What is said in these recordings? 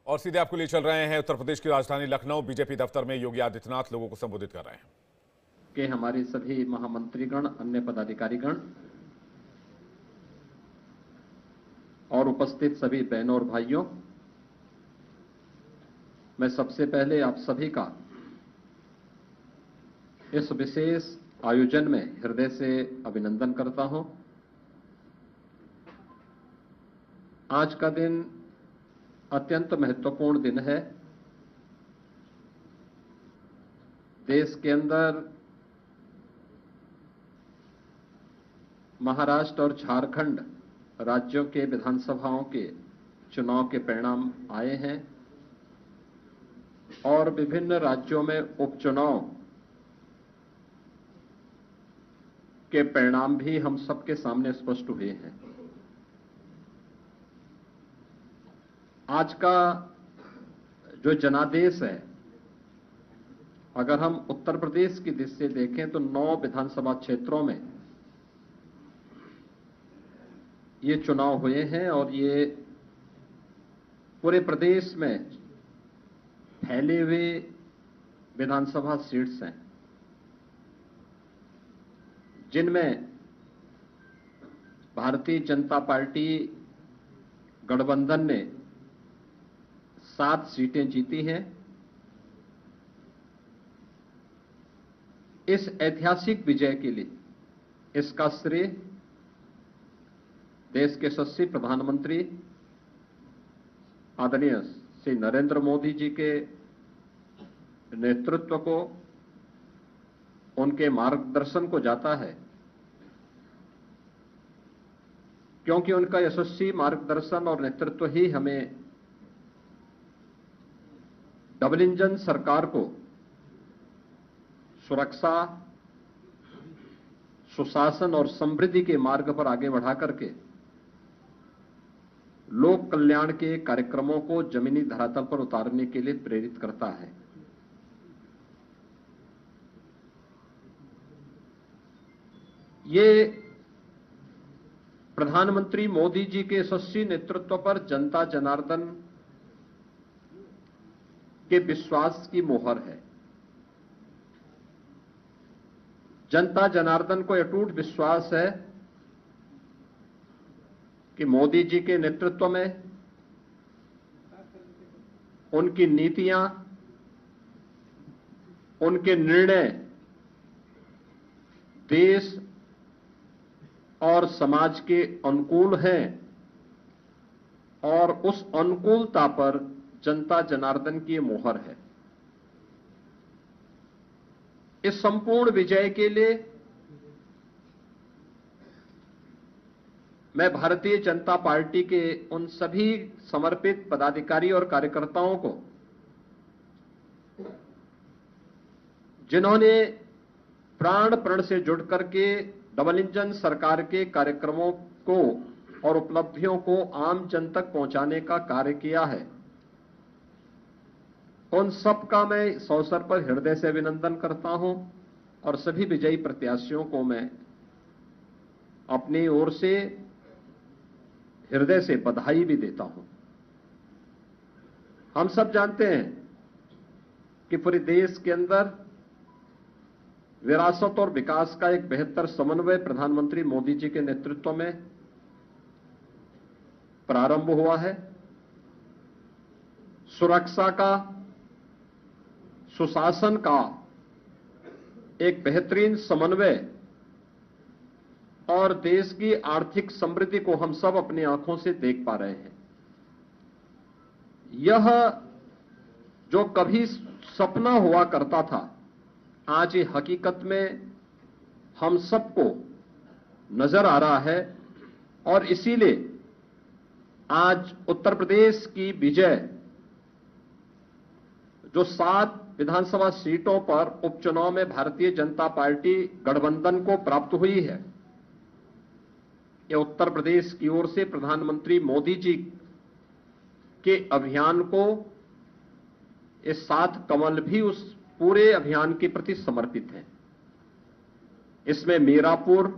और सीधे आपको लिए चल रहे हैं उत्तर प्रदेश की राजधानी लखनऊ। बीजेपी दफ्तर में योगी आदित्यनाथ लोगों को संबोधित कर रहे हैं कि हमारे सभी महामंत्रीगण, अन्य पदाधिकारीगण और उपस्थित सभी बहनों और भाइयों, मैं सबसे पहले आप सभी का इस विशेष आयोजन में हृदय से अभिनंदन करता हूं। आज का दिन अत्यंत महत्वपूर्ण दिन है। देश के अंदर महाराष्ट्र और झारखंड राज्यों के विधानसभाओं के चुनाव के परिणाम आए हैं और विभिन्न राज्यों में उपचुनाव के परिणाम भी हम सबके सामने स्पष्ट हुए हैं। आज का जो जनादेश है, अगर हम उत्तर प्रदेश की दृष्टि से देखें तो 9 विधानसभा क्षेत्रों में ये चुनाव हुए हैं और ये पूरे प्रदेश में फैले हुए विधानसभा सीट्स हैं, जिनमें भारतीय जनता पार्टी गठबंधन ने 7 सीटें जीती हैं। इस ऐतिहासिक विजय के लिए इसका श्रेय देश के यशस्वी प्रधानमंत्री आदरणीय श्री नरेंद्र मोदी जी के नेतृत्व को, उनके मार्गदर्शन को जाता है, क्योंकि उनका यशस्वी मार्गदर्शन और नेतृत्व ही हमें डबल इंजन सरकार को सुरक्षा, सुशासन और समृद्धि के मार्ग पर आगे बढ़ा करके लोक कल्याण के कार्यक्रमों को जमीनी धरातल पर उतारने के लिए प्रेरित करता है। ये प्रधानमंत्री मोदी जी के यशस्वी नेतृत्व पर जनता जनार्दन के विश्वास की मोहर है। जनता जनार्दन को अटूट विश्वास है कि मोदी जी के नेतृत्व में उनकी नीतियां, उनके निर्णय देश और समाज के अनुकूल हैं और उस अनुकूलता पर जनता जनार्दन की मोहर है। इस संपूर्ण विजय के लिए मैं भारतीय जनता पार्टी के उन सभी समर्पित पदाधिकारी और कार्यकर्ताओं को, जिन्होंने प्राण प्रण से जुड़ करके डबल इंजन सरकार के कार्यक्रमों को और उपलब्धियों को आम जन तक पहुंचाने का कार्य किया है, उन सबका मैं इस अवसर पर हृदय से अभिनंदन करता हूं और सभी विजयी प्रत्याशियों को मैं अपनी ओर से हृदय से बधाई भी देता हूं। हम सब जानते हैं कि पूरे देश के अंदर विरासत और विकास का एक बेहतर समन्वय प्रधानमंत्री मोदी जी के नेतृत्व में प्रारंभ हुआ है। सुरक्षा का, सुशासन का एक बेहतरीन समन्वय और देश की आर्थिक समृद्धि को हम सब अपनी आंखों से देख पा रहे हैं। यह जो कभी सपना हुआ करता था, आज ये हकीकत में हम सबको नजर आ रहा है और इसीलिए आज उत्तर प्रदेश की विजय जो 7 विधानसभा सीटों पर उपचुनाव में भारतीय जनता पार्टी गठबंधन को प्राप्त हुई है, यह उत्तर प्रदेश की ओर से प्रधानमंत्री मोदी जी के अभियान को, इस 7 कमल भी उस पूरे अभियान के प्रति समर्पित है। इसमें मीरापुर,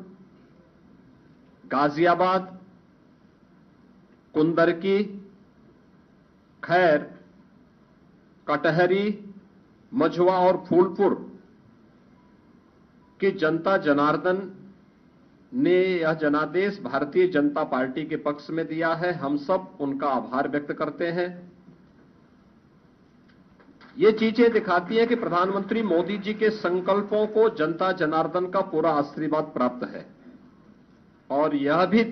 गाजियाबाद, कुंदरकी, खैर कटहरी, मझवा और फूलपुर की जनता जनार्दन ने यह जनादेश भारतीय जनता पार्टी के पक्ष में दिया है। हम सब उनका आभार व्यक्त करते हैं। ये चीजें दिखाती हैं कि प्रधानमंत्री मोदी जी के संकल्पों को जनता जनार्दन का पूरा आशीर्वाद प्राप्त है। और यह भी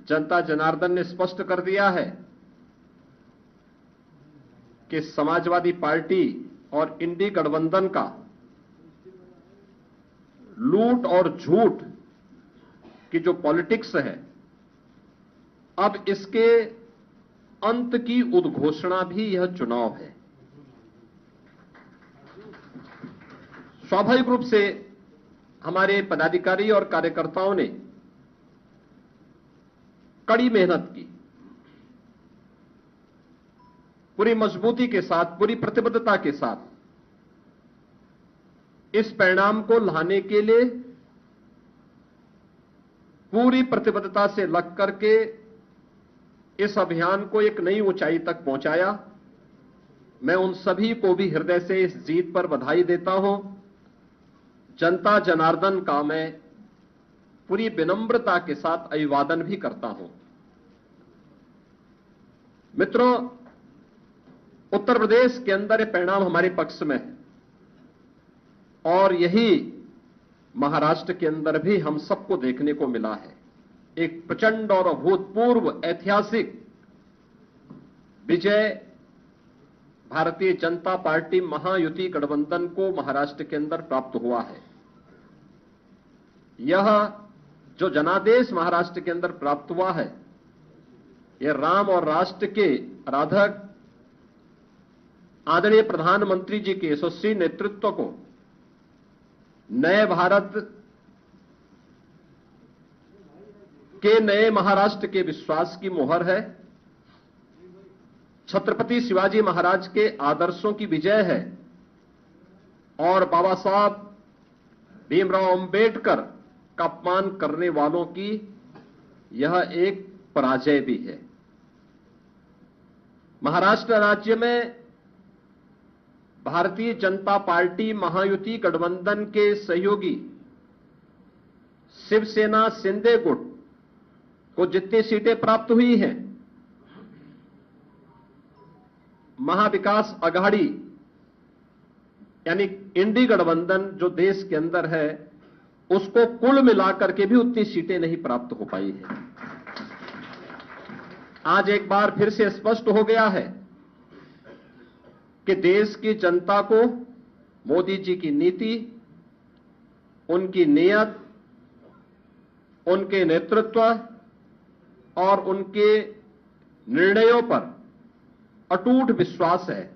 जनता जनार्दन ने स्पष्ट कर दिया है कि समाजवादी पार्टी और इंडी गठबंधन का लूट और झूठ की जो पॉलिटिक्स है, अब इसके अंत की उद्घोषणा भी यह चुनाव है। स्वाभाविक रूप से हमारे पदाधिकारी और कार्यकर्ताओं ने कड़ी मेहनत की, पूरी मजबूती के साथ, पूरी प्रतिबद्धता के साथ इस परिणाम को लाने के लिए पूरी प्रतिबद्धता से लग करके इस अभियान को एक नई ऊंचाई तक पहुंचाया। मैं उन सभी को भी हृदय से इस जीत पर बधाई देता हूं। जनता जनार्दन का मैं पूरी विनम्रता के साथ अभिवादन भी करता हूं। मित्रों, उत्तर प्रदेश के अंदर ये परिणाम हमारे पक्ष में है और यही महाराष्ट्र के अंदर भी हम सबको देखने को मिला है। एक प्रचंड और अभूतपूर्व ऐतिहासिक विजय भारतीय जनता पार्टी महायुति गठबंधन को महाराष्ट्र के अंदर प्राप्त हुआ है। यह जो जनादेश महाराष्ट्र के अंदर प्राप्त हुआ है, यह राम और राष्ट्र के आराधक आदरणीय प्रधानमंत्री जी के यशस्वी नेतृत्व को नए भारत के नए महाराष्ट्र के विश्वास की मोहर है। छत्रपति शिवाजी महाराज के आदर्शों की विजय है और बाबा साहब भीमराव अंबेडकर का अपमान करने वालों की यह एक पराजय भी है। महाराष्ट्र राज्य में भारतीय जनता पार्टी महायुति गठबंधन के सहयोगी शिवसेना शिंदे गुट को जितनी सीटें प्राप्त हुई हैं, महाविकास आघाड़ी यानी इंडी गठबंधन जो देश के अंदर है, उसको कुल मिलाकर के भी उतनी सीटें नहीं प्राप्त हो पाई है। आज एक बार फिर से स्पष्ट हो गया है कि देश की जनता को मोदी जी की नीति, उनकी नीयत, उनके नेतृत्व और उनके निर्णयों पर अटूट विश्वास है।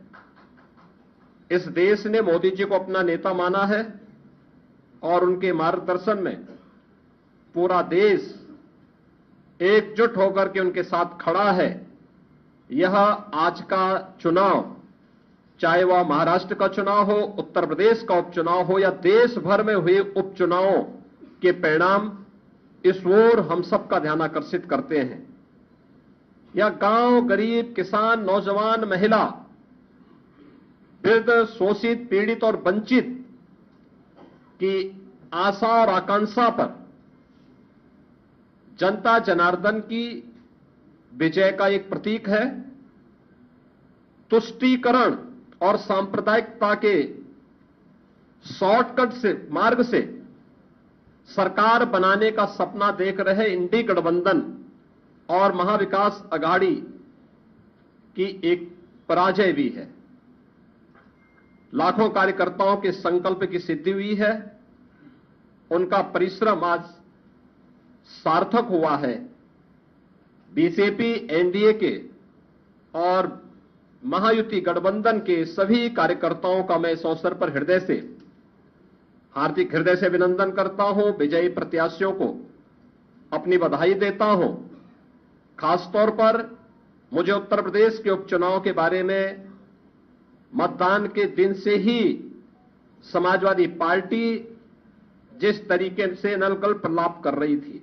इस देश ने मोदी जी को अपना नेता माना है और उनके मार्गदर्शन में पूरा देश एकजुट होकर के उनके साथ खड़ा है। यह आज का चुनाव, चाहे वह महाराष्ट्र का चुनाव हो, उत्तर प्रदेश का उपचुनाव हो या देश भर में हुए उपचुनावों के परिणाम, इस ओर हम सबका ध्यान आकर्षित करते हैं। यह गांव, गरीब, किसान, नौजवान, महिला, वृद्ध, शोषित, पीड़ित और वंचित की आशा और आकांक्षा पर जनता जनार्दन की विजय का एक प्रतीक है। तुष्टीकरण और सांप्रदायिकता के शॉर्टकट से मार्ग से सरकार बनाने का सपना देख रहे इंडी गठबंधन और महाविकास आघाड़ी की एक पराजय भी है। लाखों कार्यकर्ताओं के संकल्प की सिद्धि हुई है। उनका परिश्रम आज सार्थक हुआ है। बीजेपी, एनडीए के और महायुति गठबंधन के सभी कार्यकर्ताओं का मैं इस अवसर पर हार्दिक हृदय से अभिनंदन करता हूं। विजयी प्रत्याशियों को अपनी बधाई देता हूं। खासतौर पर मुझे उत्तर प्रदेश के उपचुनाव के बारे में मतदान के दिन से ही समाजवादी पार्टी जिस तरीके से नलकल प्रलाप कर रही थी,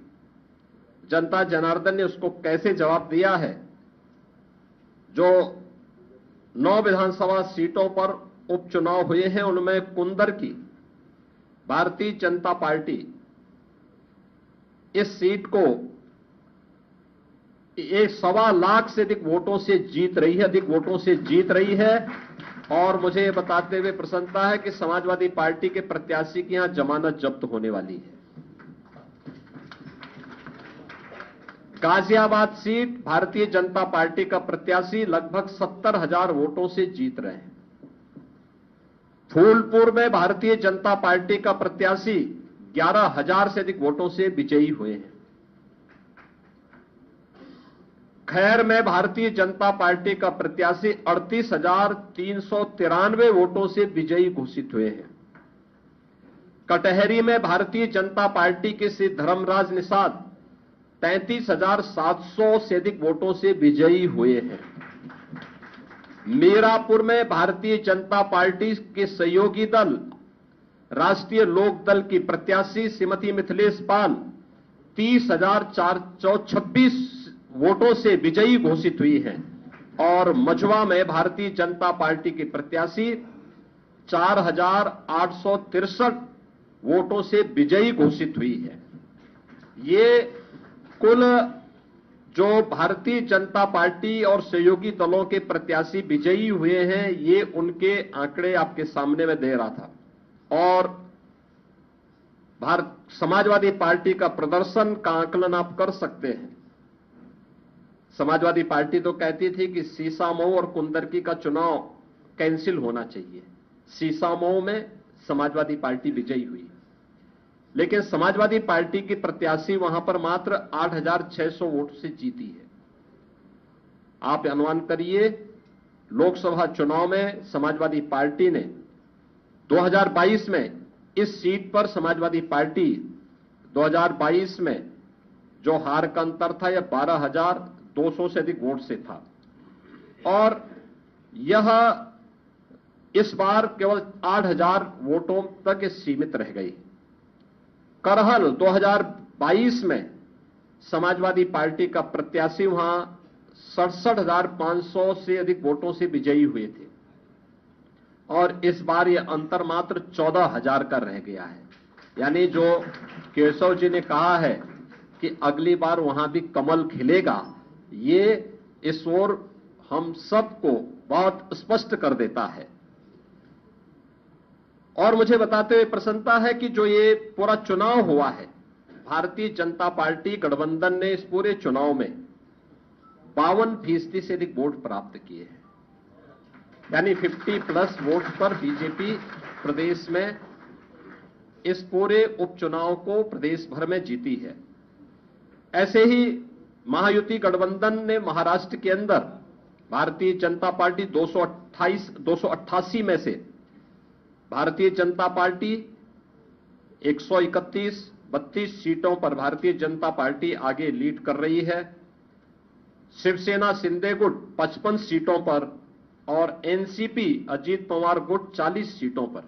जनता जनार्दन ने उसको कैसे जवाब दिया है। जो 9 विधानसभा सीटों पर उपचुनाव हुए हैं। उनमें कुंदर की भारतीय जनता पार्टी इस सीट को 1.25 लाख से अधिक वोटों से जीत रही है। और मुझे ये बताते हुए प्रसन्नता है कि समाजवादी पार्टी के प्रत्याशी की यहां जमानत जब्त होने वाली है। गाजियाबाद सीट भारतीय जनता पार्टी का प्रत्याशी लगभग 70,000 वोटों से जीत रहे हैं। फूलपुर में भारतीय जनता पार्टी का प्रत्याशी 11,000 से अधिक वोटों से विजयी हुए हैं। खैर में भारतीय जनता पार्टी का प्रत्याशी 38,393 वोटों से विजयी घोषित हुए हैं। कटहरी में भारतीय जनता पार्टी के श्री धर्मराज निषाद 33,700 से अधिक वोटों से विजयी हुए हैं। मीरापुर में भारतीय जनता पार्टी के सहयोगी दल राष्ट्रीय लोक दल की प्रत्याशी श्रीमती मिथिलेश पाल 30,426 वोटों से विजयी घोषित हुई हैं। और मझवा में भारतीय जनता पार्टी की प्रत्याशी 4,863 वोटों से विजयी घोषित हुई है। ये कुल जो भारतीय जनता पार्टी और सहयोगी दलों के प्रत्याशी विजयी हुए हैं, ये उनके आंकड़े आपके सामने में दे रहा था। और समाजवादी पार्टी का प्रदर्शन का आकलन आप कर सकते हैं। समाजवादी पार्टी तो कहती थी कि सीसामऊ और कुंदरकी का चुनाव कैंसिल होना चाहिए। सीसामऊ में समाजवादी पार्टी विजयी हुई, लेकिन समाजवादी पार्टी की प्रत्याशी वहां पर मात्र 8,600 वोट से जीती है। आप अनुमान करिए, लोकसभा चुनाव में समाजवादी पार्टी ने 2022 में इस सीट पर समाजवादी पार्टी 2022 में जो हार का अंतर था यह 12,200 से अधिक वोट से था। और यह इस बार केवल 8,000 वोटों तक सीमित रह गई। करहल 2022 में समाजवादी पार्टी का प्रत्याशी वहां 67,500 से अधिक वोटों से विजयी हुए थे। और इस बार यह अंतर मात्र 14,000 का रह गया है। यानी जो केशव जी ने कहा है कि अगली बार वहां भी कमल खिलेगा, ये इस ओर हम सबको बहुत स्पष्ट कर देता है। और मुझे बताते हुए प्रसन्नता है कि जो ये पूरा चुनाव हुआ है, भारतीय जनता पार्टी गठबंधन ने इस पूरे चुनाव में 52% से अधिक वोट प्राप्त किए हैं। यानी 50+ वोट पर बीजेपी प्रदेश में इस पूरे उपचुनाव को प्रदेश भर में जीती है। ऐसे ही महायुति गठबंधन ने महाराष्ट्र के अंदर भारतीय जनता पार्टी 288 में से भारतीय जनता पार्टी 131-32 सीटों पर भारतीय जनता पार्टी आगे लीड कर रही है। शिवसेना शिंदे गुट 55 सीटों पर और एनसीपी अजीत पवार गुट 40 सीटों पर,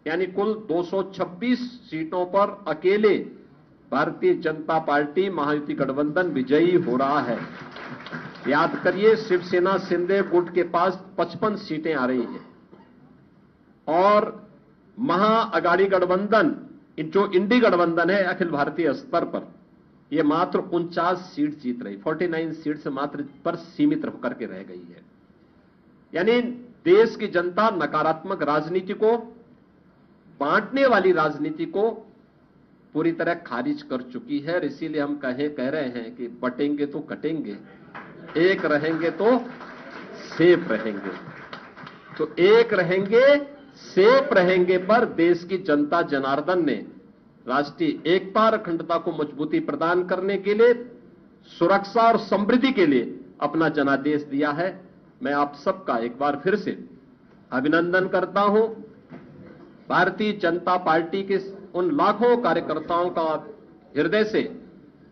यानी कुल 226 सीटों पर अकेले भारतीय जनता पार्टी महायुति गठबंधन विजयी हो रहा है। याद करिए, शिवसेना शिंदे गुट के पास 55 सीटें आ रही हैं और महाअगाड़ी गठबंधन जो इंडी गठबंधन है अखिल भारतीय स्तर पर, यह मात्र 49 सीट जीत रही, 49 सीट से मात्र पर सीमित होकर के रह गई है। यानी देश की जनता नकारात्मक राजनीति को, बांटने वाली राजनीति को पूरी तरह खारिज कर चुकी है। इसीलिए हम कह रहे हैं कि बटेंगे तो कटेंगे, एक रहेंगे तो सेफ रहेंगे। तो एक रहेंगे सेफ रहेंगे पर देश की जनता जनार्दन ने राष्ट्रीय एकता और अखंडता को मजबूती प्रदान करने के लिए, सुरक्षा और समृद्धि के लिए अपना जनादेश दिया है। मैं आप सबका एक बार फिर से अभिनंदन करता हूं। भारतीय जनता पार्टी के उन लाखों कार्यकर्ताओं का हृदय से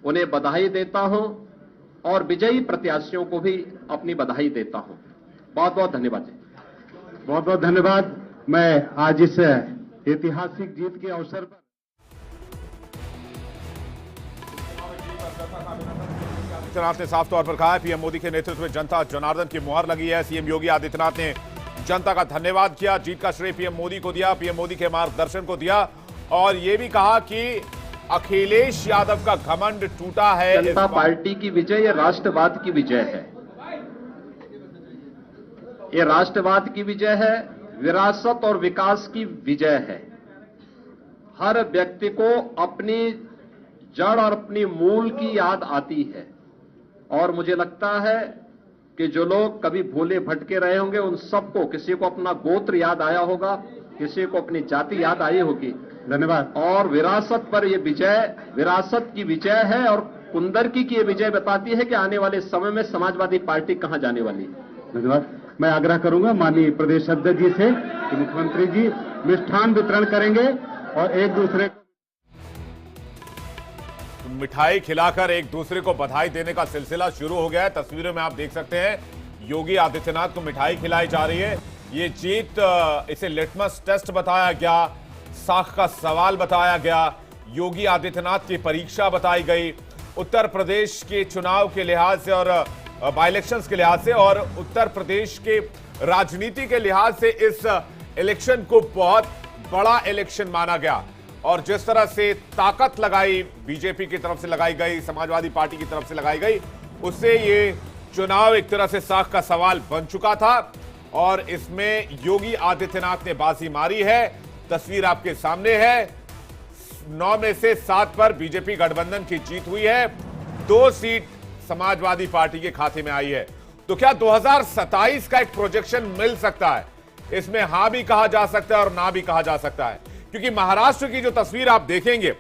उन्हें बधाई देता हूं और विजयी प्रत्याशियों को भी अपनी बधाई देता हूं। बहुत बहुत धन्यवाद। बहुत बहुत धन्यवाद। मैं आज इस ऐतिहासिक जीत के अवसर पर आदित्यनाथ ने साफ तौर पर कहा है पीएम मोदी के नेतृत्व में जनता जनार्दन की मुहर लगी है। सीएम योगी आदित्यनाथ ने जनता का धन्यवाद किया, जीत का श्रेय पीएम मोदी को दिया, पीएम मोदी के मार्गदर्शन को दिया और यह भी कहा कि अखिलेश यादव का घमंड टूटा है। जनता पार्टी की विजय ये राष्ट्रवाद की विजय है, ये राष्ट्रवाद की विजय है, विरासत और विकास की विजय है। हर व्यक्ति को अपनी जड़ और अपनी मूल की याद आती है और मुझे लगता है कि जो लोग कभी भूले भटके रहे होंगे उन सबको, किसी को अपना गोत्र याद आया होगा, किसी को अपनी जाति याद आई होगी। धन्यवाद। और विरासत पर यह विजय विरासत की विजय है और कुंदरकी की यह विजय बताती है कि आने वाले समय में समाजवादी पार्टी कहां जाने वाली है। धन्यवाद। मैं आग्रह करूंगा माननीय प्रदेश अध्यक्ष जी से कि मुख्यमंत्री जी मिष्ठान वितरण करेंगे और एक दूसरे को मिठाई खिलाकर एक दूसरे को बधाई देने का सिलसिला शुरू हो गया है। तस्वीरों में आप देख सकते हैं योगी आदित्यनाथ को मिठाई खिलाई जा रही है। ये जीत, इसे लिटमस टेस्ट बताया गया, साख का सवाल बताया गया, योगी आदित्यनाथ की परीक्षा बताई गई। उत्तर प्रदेश के चुनाव के लिहाज से और बाई इलेक्शंस के लिहाज से और उत्तर प्रदेश के राजनीति के लिहाज से इस इलेक्शन को बहुत बड़ा इलेक्शन माना गया और जिस तरह से ताकत लगाई बीजेपी की तरफ से लगाई गई, समाजवादी पार्टी की तरफ से लगाई गई, उससे ये चुनाव एक तरह से साख का सवाल बन चुका था और इसमें योगी आदित्यनाथ ने बाजी मारी है। तस्वीर आपके सामने है, 9 में से 7 पर बीजेपी गठबंधन की जीत हुई है, 2 सीट समाजवादी पार्टी के खाते में आई है। तो क्या 2027 का एक प्रोजेक्शन मिल सकता है? इसमें हां भी कहा जा सकता है और ना भी कहा जा सकता है, क्योंकि महाराष्ट्र की जो तस्वीर आप देखेंगे